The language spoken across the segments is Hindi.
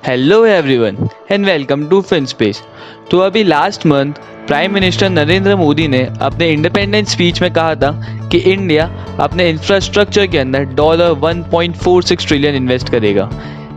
Hello everyone and welcome to Finspace. तो अभी last month prime minister Narendra Modi ने अपने इंडिपेंडेंस स्पीच में कहा था कि इंडिया अपने इंफ्रास्ट्रक्चर के अंदर $1.46 ट्रिलियन इन्वेस्ट करेगा।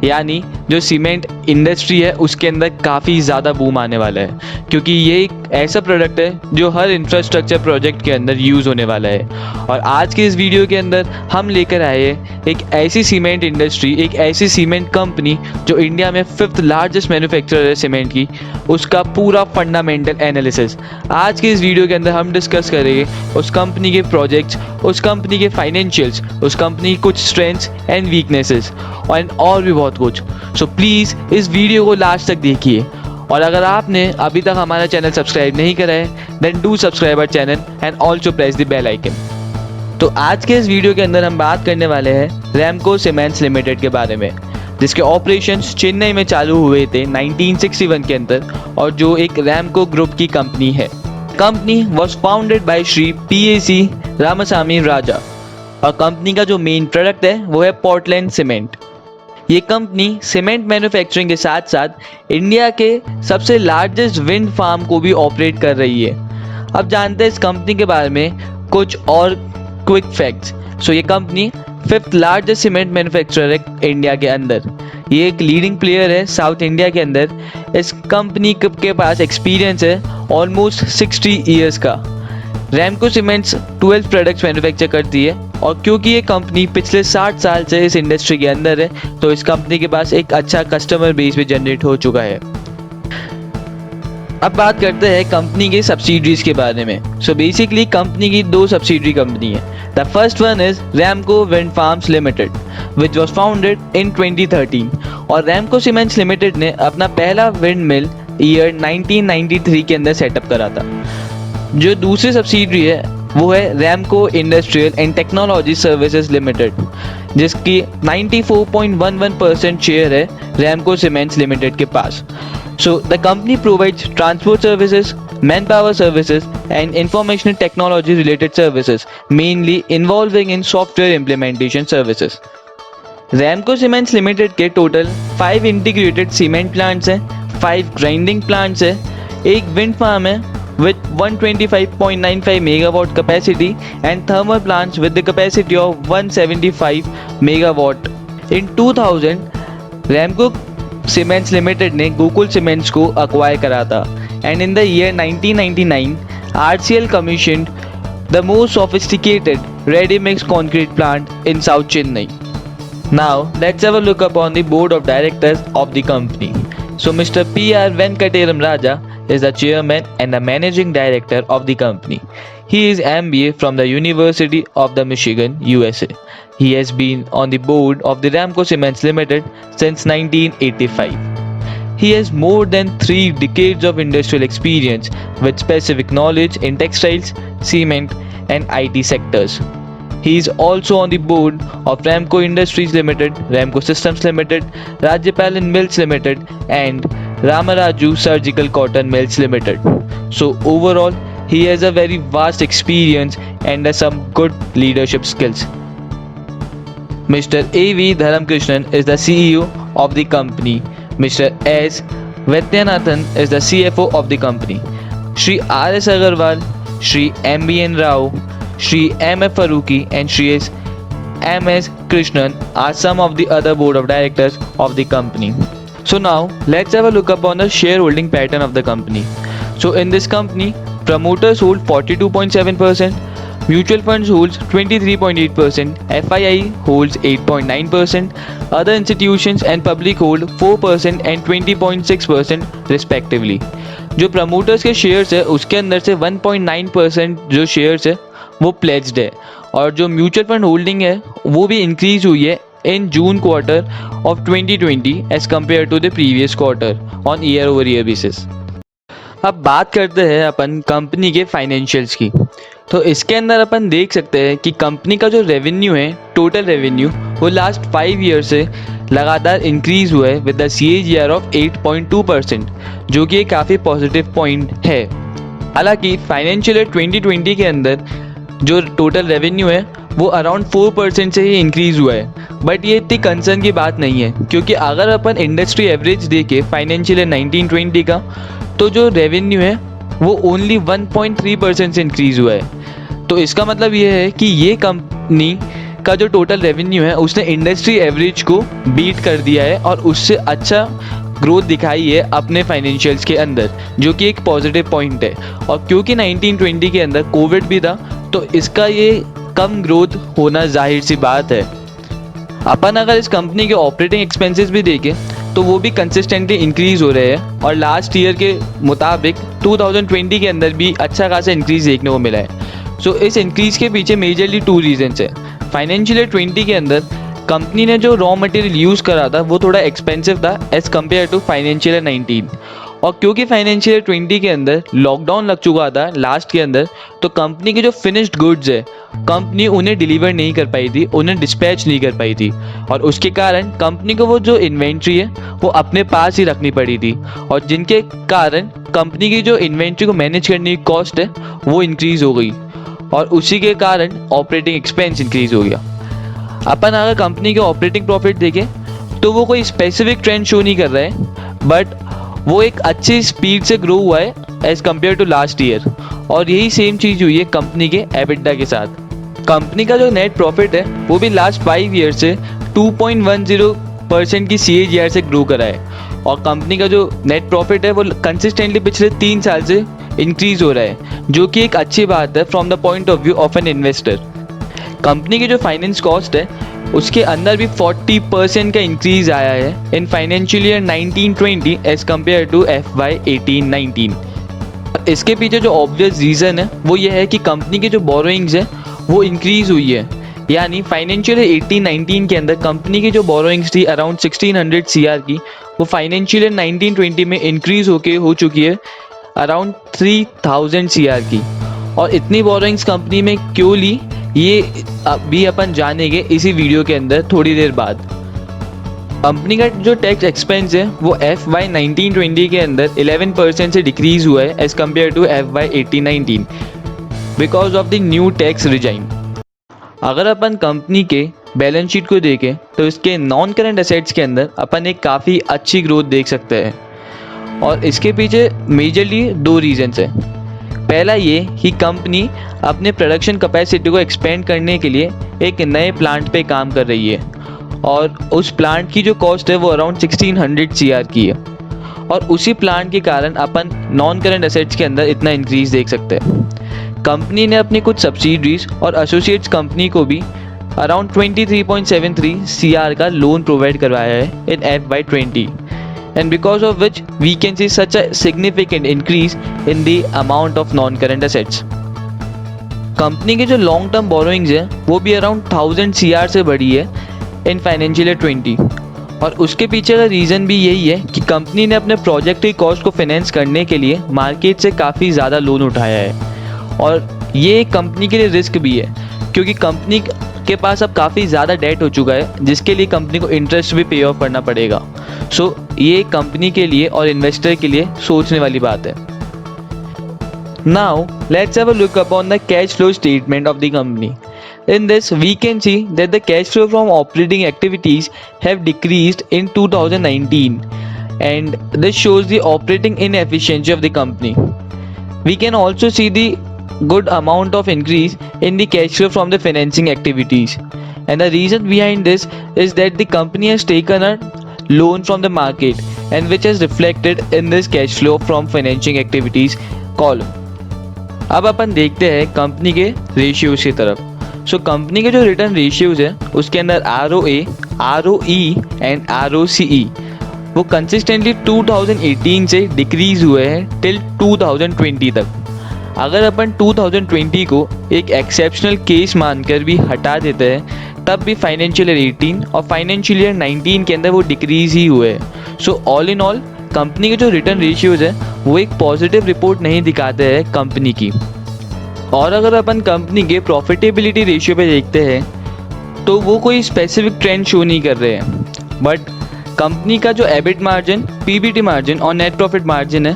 यानी जो सीमेंट इंडस्ट्री है उसके अंदर काफ़ी ज़्यादा बूम आने वाला है, क्योंकि ये एक ऐसा प्रोडक्ट है जो हर इंफ्रास्ट्रक्चर प्रोजेक्ट के अंदर यूज़ होने वाला है। और आज के इस वीडियो के अंदर हम लेकर आए हैं एक ऐसी सीमेंट इंडस्ट्री, एक ऐसी सीमेंट कंपनी जो इंडिया में 5th लार्जेस्ट मैन्युफैक्चरर है सीमेंट की, उसका पूरा फंडामेंटल एनालिसिस। आज के इस वीडियो के अंदर हम डिस्कस करेंगे उस कंपनी के प्रोजेक्ट्स, उस कंपनी के फाइनेंशियल्स, उस कंपनी की कुछ स्ट्रेंथ्स एंड वीकनेसेस और भी बहुत कुछ। सो प्लीज़ इस वीडियो को लास्ट तक देखिए, और अगर आपने अभी तक हमारा चैनल सब्सक्राइब नहीं करा है then do subscribe our channel and also press the bell icon. तो आज के इस वीडियो के अंदर हम बात करने वाले हैं रैमको सीमेंट्स लिमिटेड के बारे में, जिसके ऑपरेशंस चेन्नई में चालू हुए थे 1961 के अंदर, और जो एक रैमको ग्रुप की कंपनी है। Company was founded by Shri PAC Ramasamy Raja, और कंपनी का जो मेन प्रोडक्ट है वो है पोर्टलैंड सीमेंट। ये कंपनी सीमेंट मैन्युफैक्चरिंग के साथ साथ इंडिया के सबसे लार्जेस्ट विंड फार्म को भी ऑपरेट कर रही है। अब जानते हैं इस कंपनी के बारे में कुछ और क्विक फैक्ट्स। सो ये company 5th largest cement manufacturer है इंडिया के अंदर। ये एक लीडिंग प्लेयर है साउथ इंडिया के अंदर। इस कंपनी के पास एक्सपीरियंस है ऑलमोस्ट 60 ईयर्स का। रैमको सीमेंट्स 12 प्रोडक्ट्स मैन्युफैक्चर करती है, और क्योंकि ये कंपनी पिछले 60 साल से इस इंडस्ट्री के अंदर है, तो इस कंपनी के पास एक अच्छा कस्टमर बेस भी जनरेट हो चुका है। अब बात करते हैं कंपनी के सब्सिडरीज के बारे में। सो बेसिकली कंपनी की 2 सब्सिडरी कंपनी है। The first one is Ramco wind farms limited which was founded in 2013, और रैमको सीमेंट्स लिमिटेड ने अपना पहला विंड मिल ईयर 1993 के अंदर सेटअप करा था। जो दूसरी सब्सिडरी है वो है Ramco industrial and technology services limited, जिसकी 94.11% शेयर है रैमको सीमेंट्स लिमिटेड के पास। So the company provides transport services, man power services and information technology related services, mainly involving in software implementation services. Ramco cements limited के टोटल 5 इंटीग्रेटेड सीमेंट प्लांट्स हैं, 5 ग्राइंडिंग प्लांट्स हैं, एक विंड फार्म है with 125.95 megawatt capacity and thermal plants with the capacity of 175 megawatt. In 2000, Ramco Cements Limited ने गोकुल सीमेंट्स को acquire करा था, and in the year 1999, RCL commissioned the most sophisticated ready-mix concrete plant in South Chennai. Now, let's have a look upon the board of directors of the company. So, Mr. P.R. Venkateram Raja is the chairman and the managing director of the company. He is MBA from the University of the Michigan, USA. He has been on the board of the Ramco Cements Limited since 1985. He has more than 3 decades of industrial experience with specific knowledge in textiles, cement and IT sectors. He is also on the board of Ramco Industries Limited, Ramco Systems Limited, Rajyapalan Mills Limited and Ramaraju Surgical Cotton Mills Limited. So overall, he has a very vast experience and has some good leadership skills. Mr. A.V. Dharamkrishnan is the CEO of the company. Mr. S. Vaidyanathan is the CFO of the company. Shri R.S. Agarwal, Shri M.B.N. Rao, Shri M.F. Faruqi and Shri M.S. Krishnan are some of the other board of directors of the company. So now let's have a look upon the shareholding pattern of the company. So in this company, promoters hold 42.7%, mutual funds holds 23.8%, FII holds 8.9%, other institutions and public hold 4% and 20.6% respectively. जो promoters के shares है उसके अंदर से 1.9% जो shares है वो pledged है, और जो म्यूचुअल फंड होल्डिंग है वो भी इंक्रीज हुई है in June quarter of 2020 as compare to the previous quarter on year over year basis. अब बात करते हैं अपन कंपनी के फाइनेंशियल्स की। तो इसके अंदर अपन देख सकते हैं कि कंपनी का जो रेवेन्यू है, टोटल रेवेन्यू, वो लास्ट 5 ईयर से लगातार इंक्रीज हुआ है विद द CAGR ऑफ 8.2%, जो कि एक काफ़ी पॉजिटिव पॉइंट है। हालांकि फाइनेंशियल ईयर 2020 के अंदर जो टोटल रेवेन्यू है वो अराउंड 4% से ही इंक्रीज़ हुआ है। बट ये इतनी कंसर्न की बात नहीं है, क्योंकि अगर अपन इंडस्ट्री एवरेज देखें फाइनेंशियल ईयर 1920 का, तो जो रेवेन्यू है वो ओनली 1.3% से इंक्रीज़ हुआ है। तो इसका मतलब ये है कि ये कंपनी का जो टोटल रेवेन्यू है उसने इंडस्ट्री एवरेज को बीट कर दिया है और उससे अच्छा ग्रोथ दिखाई है अपने फाइनेंशियल्स के अंदर, जो कि एक पॉजिटिव पॉइंट है। और क्योंकि 1920 के अंदर कोविड भी था, तो इसका ये कम ग्रोथ होना जाहिर सी बात है। अपन अगर इस कंपनी के ऑपरेटिंग एक्सपेंसेस भी देखें तो वो भी कंसिस्टेंटली इंक्रीज़ हो रहे हैं, और लास्ट ईयर के मुताबिक 2020 के अंदर भी अच्छा खासा इंक्रीज़ देखने को मिला है। सो इस इंक्रीज़ के पीछे मेजरली 2 रीजन्स है। फाइनेंशियल ईयर 20 के अंदर कंपनी ने जो रॉ मटेरियल यूज़ करा था वो थोड़ा एक्सपेंसिव था as compared to financial year 19, और क्योंकि फाइनेंशियल ईयर 20 के अंदर लॉकडाउन लग चुका था लास्ट के अंदर, तो कंपनी के जो फिनिश्ड गुड्स है कंपनी उन्हें डिलीवर नहीं कर पाई थी, उन्हें डिस्पैच नहीं कर पाई थी, और उसके कारण कंपनी को वो जो इन्वेंट्री है वो अपने पास ही रखनी पड़ी थी, और जिनके कारण कंपनी की जो इन्वेंट्री को मैनेज करने की कॉस्ट है वो इंक्रीज़ हो गई, और उसी के कारण ऑपरेटिंग एक्सपेंस इंक्रीज़ हो गया। अपन अगर कंपनी के ऑपरेटिंग प्रॉफिट देखें तो वो कोई स्पेसिफिक ट्रेंड शो नहीं कर रहा है, बट वो एक अच्छी स्पीड से ग्रो हुआ है as compared to last year, और यही सेम चीज़ हुई है कंपनी के एबिटा के साथ। कंपनी का जो नेट प्रॉफिट है वो भी लास्ट 5 ईयर से 2.10% की CAGR से ग्रो करा है, और कंपनी का जो नेट प्रॉफिट है वो कंसिस्टेंटली पिछले 3 साल से इंक्रीज़ हो रहा है, जो कि एक अच्छी बात है from the point of view of an investor. Company की जो फाइनेंस कॉस्ट है उसके अंदर भी 40% का इंक्रीज़ आया है in financial year 1920 as compare to FY 18-19। इसके पीछे जो ऑब्वियस रीज़न है वो ये है कि कंपनी की जो बोरोइंग्स है वो इंक्रीज़ हुई है, यानी फाइनेंशियल ईयर 18-19 के अंदर कंपनी की जो बोरोइंग्स थी अराउंड 1600 CR की, वो फाइनेंशियल ईयर 1920 में इंक्रीज़ हो चुकी है अराउंड 3000 CR की। और इतनी बोरोइंग्स कंपनी में क्यों ली ये अभी अपन जानेंगे इसी वीडियो के अंदर थोड़ी देर बाद। कंपनी का जो टैक्स एक्सपेंस है वो FY 1920 के अंदर 11% से डिक्रीज़ हुआ है as compared to FY 18-19 because of the new tax regime. अगर अपन कंपनी के बैलेंस शीट को देखें तो इसके नॉन करेंट एसेट्स के अंदर अपन एक काफ़ी अच्छी ग्रोथ देख सकते हैं, और इसके पीछे मेजरली 2 रीजन्स हैं। पहला ये कि कंपनी अपने प्रोडक्शन कैपेसिटी को एक्सपेंड करने के लिए एक नए प्लांट पे काम कर रही है, और उस प्लांट की जो कॉस्ट है वो अराउंड 1600 CR की है, और उसी प्लांट के कारण अपन नॉन करेंट एसेट्स के अंदर इतना इंक्रीज देख सकते हैं। कंपनी ने अपनी कुछ सब्सिडरीज और एसोसिएट्स कंपनी को भी अराउंड 23.73 CR का लोन प्रोवाइड करवाया है इन FY 20, and because of which we can see such a significant increase in the amount of non-current assets. Company के जो लॉन्ग टर्म बोरोइंग्स है वो भी अराउंड 1000 CR से बढ़ी है इन फाइनेंशियल ईयर 20, और उसके पीछे का रीज़न भी यही है कि कंपनी ने अपने प्रोजेक्ट की कॉस्ट को फाइनेंस करने के लिए मार्केट से काफ़ी ज़्यादा लोन उठाया है, और ये कंपनी के लिए रिस्क भी है क्योंकि कंपनी के पास अब काफ़ी ज़्यादा डेट हो चुका है जिसके लिए कंपनी को इंटरेस्ट भी पे ऑफ करना पड़ेगा। सो ये कंपनी के लिए और इन्वेस्टर के लिए सोचने वाली बात है। Now let's have a look upon the cash flow statement of the company. In this we can see that the cash flow from operating activities have decreased in 2019, and this shows the operating inefficiency of the company. We can also see the good amount of increase in the cash flow from the financing activities, and the reason behind this is that the company has taken a loan from the market, and which is reflected in this cash flow from financing activities column. अब अपन देखते हैं कंपनी के रेशियोज की तरफ। सो कंपनी के जो रिटर्न रेशियोज है उसके अंदर ROA, ROE एंड ROCE वो कंसिस्टेंटली 2018 से डिक्रीज हुए हैं टिल 2020 तक। अगर अपन 2020 को एक एक्सेप्शनल केस मानकर भी हटा देते हैं तब भी फाइनेंशियल ईयर 18 और फाइनेंशियल ईयर 19 के अंदर वो डिक्रीज ही हुए हैं। So all in all company के जो रिटर्न रेशियोज है वो एक पॉजिटिव रिपोर्ट नहीं दिखाते हैं कंपनी की। और अगर अपन कंपनी के प्रॉफिटेबिलिटी रेशियो पे देखते हैं तो वो कोई स्पेसिफिक ट्रेंड शो नहीं कर रहे हैं, बट कंपनी का जो EBIT मार्जिन, PBT मार्जिन और नेट प्रॉफिट मार्जिन है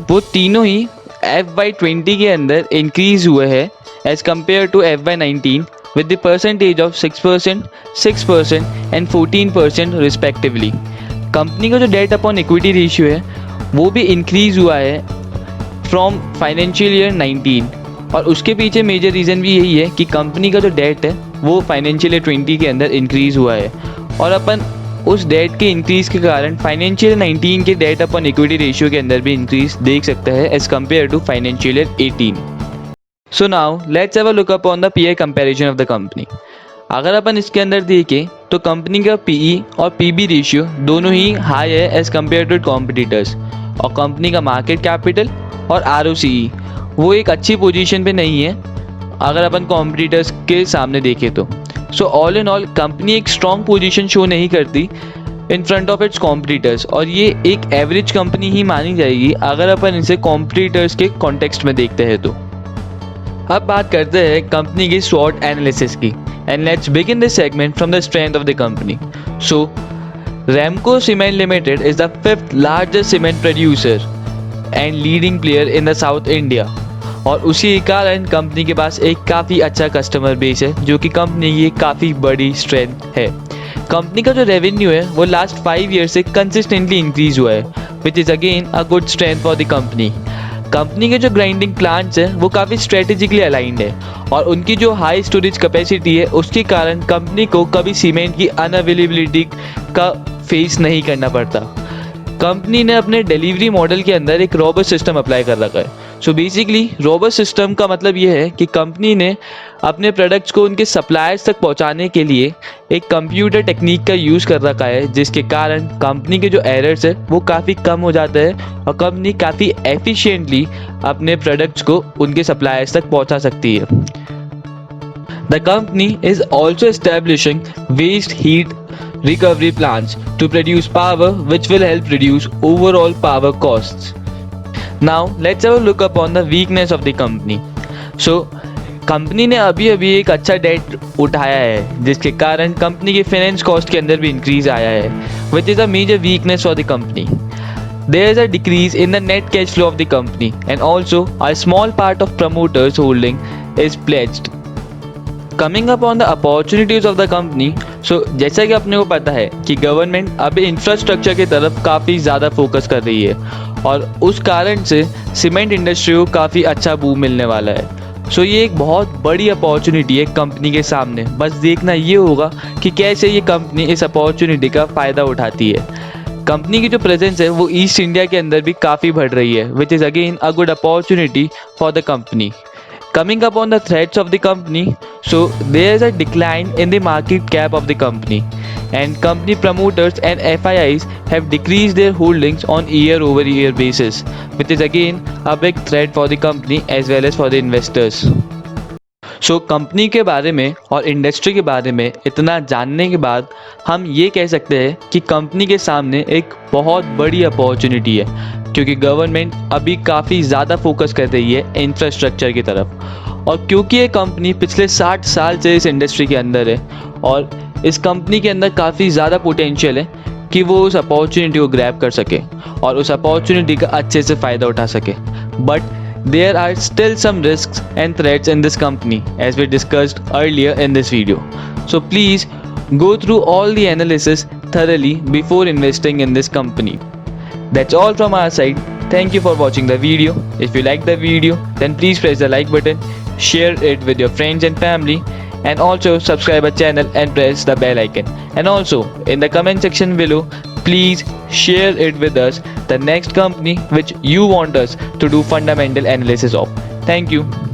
वो तीनों ही FY 20 के अंदर इंक्रीज हुए हैं as compare to FY 19, with the percentage of 6%, 6% and 14% respectively. Company का जो डेट अपॉन इक्विटी रेशियो है वो भी इंक्रीज़ हुआ है फ्रॉम फाइनेंशियल ईयर 19, और उसके पीछे मेजर रीज़न भी यही है कि कंपनी का जो डेट है वो फाइनेंशियल ईयर 20 के अंदर इंक्रीज़ हुआ है, और अपन उस डेट के इंक्रीज़ के कारण फाइनेंशियल 19 के डेट अपॉन इक्विटी रेशियो के अंदर भी इंक्रीज़ देख सकते हैं as compared to financial year 18. So now let's have a look up on the peer comparison of the company. अगर अपन इसके अंदर देखें तो कंपनी का पीई और पीबी रेशियो दोनों ही हाई है एज़ कम्पेयर टू कॉम्पिटिटर्स, और कंपनी का मार्केट कैपिटल और आरओसीई वो एक अच्छी पोजीशन पे नहीं है अगर अपन कॉम्पिटिटर्स के सामने देखें तो. So all in all company एक स्ट्रॉन्ग पोजीशन शो नहीं करती in front of its competitors, और ये एक एवरेज कंपनी ही मानी जाएगी अगर अपन इसे कॉम्पिटिटर्स के कॉन्टेक्स्ट में देखते हैं तो. अब बात करते हैं कंपनी की स्वॉट एनालिसिस की, and let's begin this segment from the strength of the company. So Ramco cement limited is the 5th largest cement producer and leading player in the south India, और उसी कारण कंपनी के पास एक काफ़ी अच्छा कस्टमर बेस है जो कि कंपनी की काफ़ी बड़ी स्ट्रेंथ है. कंपनी का जो रेवेन्यू है वो लास्ट 5 ईयर से कंसिस्टेंटली इंक्रीज हुआ है, which is again a good strength for the company. Company के जो ग्राइंडिंग प्लांट्स हैं वो काफ़ी स्ट्रेटेजिकली अलाइंड है, और उनकी जो हाई स्टोरेज कैपेसिटी है उसके कारण कंपनी को कभी सीमेंट की अनअवेलेबिलिटी का फेस नहीं करना पड़ता. कंपनी ने अपने डिलीवरी मॉडल के अंदर एक रोबस्ट सिस्टम अप्लाई कर रखा है. सो बेसिकली रोबस्ट सिस्टम का मतलब ये है कि कंपनी ने अपने प्रोडक्ट्स को उनके सप्लायर्स तक पहुंचाने के लिए एक कंप्यूटर टेक्निक का यूज़ कर रखा है, जिसके कारण कंपनी के जो एरर्स है वो काफ़ी कम हो जाता है और कंपनी काफ़ी एफिशिएंटली अपने प्रोडक्ट्स को उनके सप्लायर्स तक पहुंचा सकती है. The company is also establishing waste heat recovery plants to produce power which will help reduce overall power costs. Now let's have a look upon the weakness of the company. So company ने अभी एक अच्छा डेट उठाया है जिसके कारण कंपनी के फाइनेंस कॉस्ट के अंदर भी इंक्रीज आया है, which is a major weakness for the company. There is a decrease in the net cash flow of the company, and also a small part of promoters holding is pledged. Coming up on the opportunities of the company. So जैसा कि अपने को पता है कि गवर्नमेंट अभी इंफ्रास्ट्रक्चर की तरफ काफ़ी ज़्यादा फोकस कर रही है, और उस कारण से सीमेंट इंडस्ट्री को काफ़ी अच्छा बूम मिलने वाला है. सो ये एक बहुत बड़ी अपॉर्चुनिटी है कंपनी के सामने, बस देखना ये होगा कि कैसे ये कंपनी इस अपॉर्चुनिटी का फ़ायदा उठाती है. कंपनी की जो प्रेजेंस है वो ईस्ट इंडिया के अंदर भी काफ़ी बढ़ रही है, which is again a good opportunity for the company. Coming up on the threats of the company, so there is a decline in the market cap of the company, and company promoters and FIIs have decreased their holdings on year-over-year basis, which is again a big threat for the company as well as for the investors. So company के बारे में और इंडस्ट्री के बारे में इतना जानने के बाद हम ये कह सकते हैं कि कंपनी के सामने एक बहुत बड़ी अपॉर्चुनिटी है, क्योंकि गवर्नमेंट अभी काफ़ी ज़्यादा फोकस कर रही है इंफ्रास्ट्रक्चर की तरफ, और क्योंकि ये कंपनी पिछले 60 साल से इस इंडस्ट्री के अंदर है और इस कंपनी के अंदर काफ़ी ज़्यादा पोटेंशियल है कि वो उस अपॉर्चुनिटी को ग्रैब कर सके और उस अपॉर्चुनिटी का अच्छे से फ़ायदा उठा सके. But there are still some risks and threats in this company as we discussed earlier in this video. So please go through all the analysis thoroughly before investing in this company. That's all from our side. Thank you for watching the video. If you like the video, then please press the like button, share it with your friends and family, and also subscribe our channel and press the bell icon. And also in the comment section below, please share it with us the next company which you want us to do fundamental analysis of. Thank you.